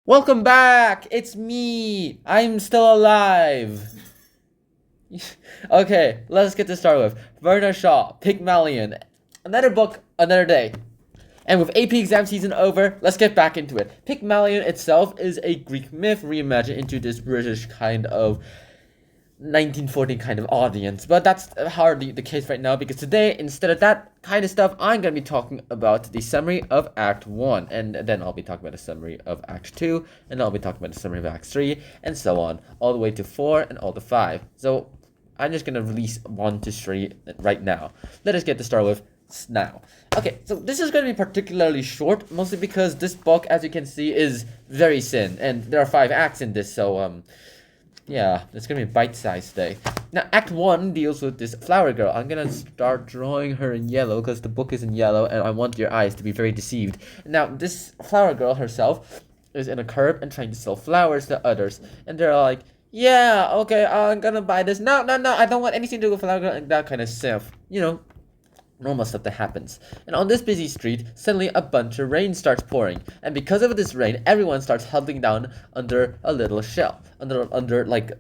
Welcome back! It's me! I'm still alive! Okay, let's get this started with Werner Shaw, Pygmalion. Another book, another day. And with AP exam season over, let's get back into it. Pygmalion itself is a Greek myth reimagined into this British kind of 1914 kind of audience, but that's hardly the case right now because today, instead of that kind of stuff, I'm going to be talking about the summary of Act 1, and then I'll be talking about the summary of Act 2, and I'll be talking about the summary of Act 3, and so on, all the way to 4 and all to 5. So I'm just going to release 1 to 3 right now. Let us get this started with now. Okay, so this is going to be particularly short, mostly because this book, as you can see, is very thin, and there are 5 acts in this, so yeah, it's gonna be a bite-sized day. Now, Act 1 deals with this flower girl. I'm gonna start drawing her in yellow because the book is in yellow and I want your eyes to be very deceived. Now, this flower girl herself is in a curb and trying to sell flowers to others. And they're like, yeah, okay, I'm gonna buy this. No, I don't want anything to do with flower girl and that kind of stuff. You know, normal stuff that happens. And on this busy street, suddenly a bunch of rain starts pouring. And because of this rain, everyone starts huddling down under a little shell. Under like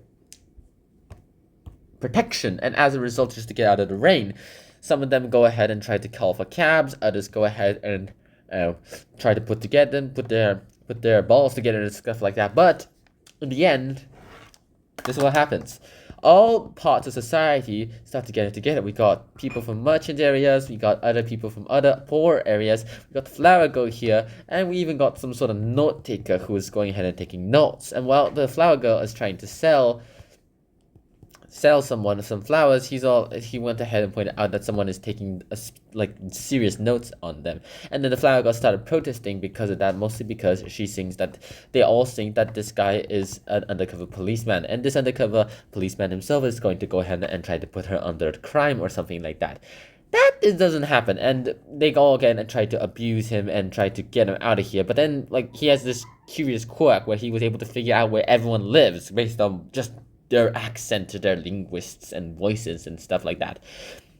protection. And as a result, just to get out of the rain, some of them go ahead and try to call for cabs. Others go ahead and try to put their balls together and stuff like that. But in the end, this is what happens. All parts of society start to get it together. We got people from merchant areas, we got other people from other poor areas, we got the flower girl here, and we even got some sort of note taker who is going ahead and taking notes. And while the flower girl is trying to sell someone some flowers, he went ahead and pointed out that someone is taking serious notes on them. And then the flower girl started protesting because of that, mostly because they all think that this guy is an undercover policeman, and this undercover policeman himself is going to go ahead and try to put her under crime or something like that. It doesn't happen, and they go again and try to abuse him and try to get him out of here. But then, he has this curious quirk where he was able to figure out where everyone lives based on just their accent to their linguists and voices and stuff like that,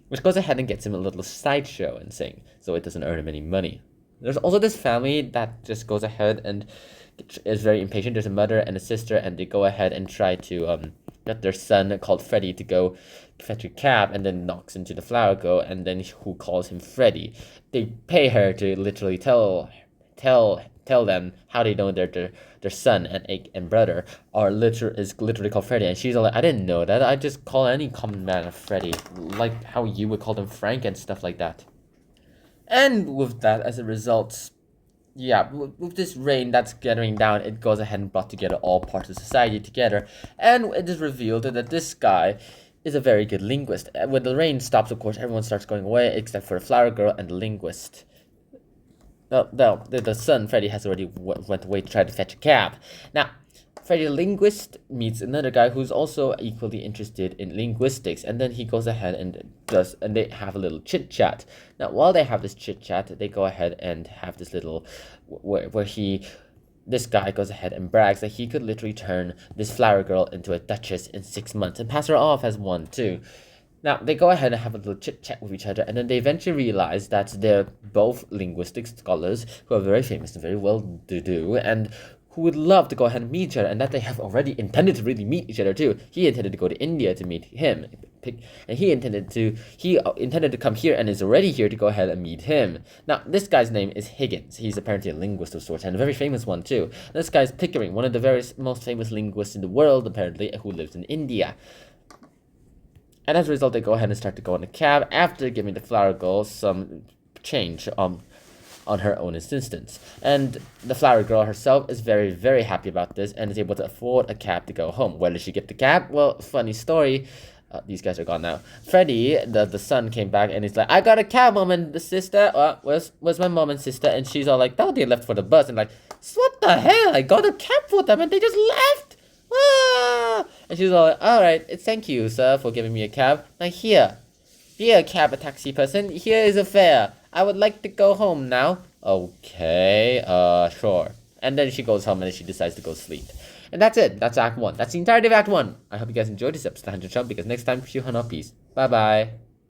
which goes ahead and gets him a little sideshow and sing, so it doesn't earn him any money. There's also this family that just goes ahead and is very impatient. There's a mother and a sister, and they go ahead and try to get their son called Freddy to go fetch a cab, and then knocks into the flower girl, and then who calls him Freddy. They pay her to literally tell them how they know their son and brother is literally called Freddy, and she's all like, I didn't know that. I just call any common man a Freddy, like how you would call them Frank and stuff like that. And with that, as a result, yeah, with this rain that's gathering down, it goes ahead and brought together all parts of society together, and it is revealed that this guy is a very good linguist. When the rain stops, of course, everyone starts going away except for the flower girl and the linguist. The son, Freddy, has already went away to try to fetch a cab. Now, Freddy the linguist meets another guy who's also equally interested in linguistics, and then he goes ahead and they have a little chit-chat. Now, while they have this chit-chat, they go ahead and have this little, this guy goes ahead and brags that he could literally turn this flower girl into a duchess in 6 months and pass her off as one too. Now, they go ahead and have a little chit-chat with each other, and then they eventually realize that they're both linguistic scholars who are very famous and very well-to-do, and who would love to go ahead and meet each other, and that they have already intended to really meet each other too. He intended to go to India to meet him, and he intended to come here and is already here to go ahead and meet him. Now, this guy's name is Higgins. He's apparently a linguist of sorts, and a very famous one too. This guy's Pickering, one of the very most famous linguists in the world, apparently, who lives in India. And as a result, they go ahead and start to go in a cab after giving the flower girl some change on her own instance. And the flower girl herself is very, very happy about this and is able to afford a cab to go home. Where does she get the cab? Well, funny story. These guys are gone now. Freddy, the son, came back and he's like, I got a cab, mom and the sister. Where's my mom and sister? And she's all like, no, they left for the bus. And like, what the hell? I got a cab for them and they just left. Ah! And she's all like, alright, thank you, sir, for giving me a cab. Now here, cab, a taxi person, here is a fare. I would like to go home now. Okay, sure. And then she goes home and then she decides to go sleep. And that's it. That's Act 1. That's the entirety of Act 1. I hope you guys enjoyed this episode, because next time, peace. Bye-bye.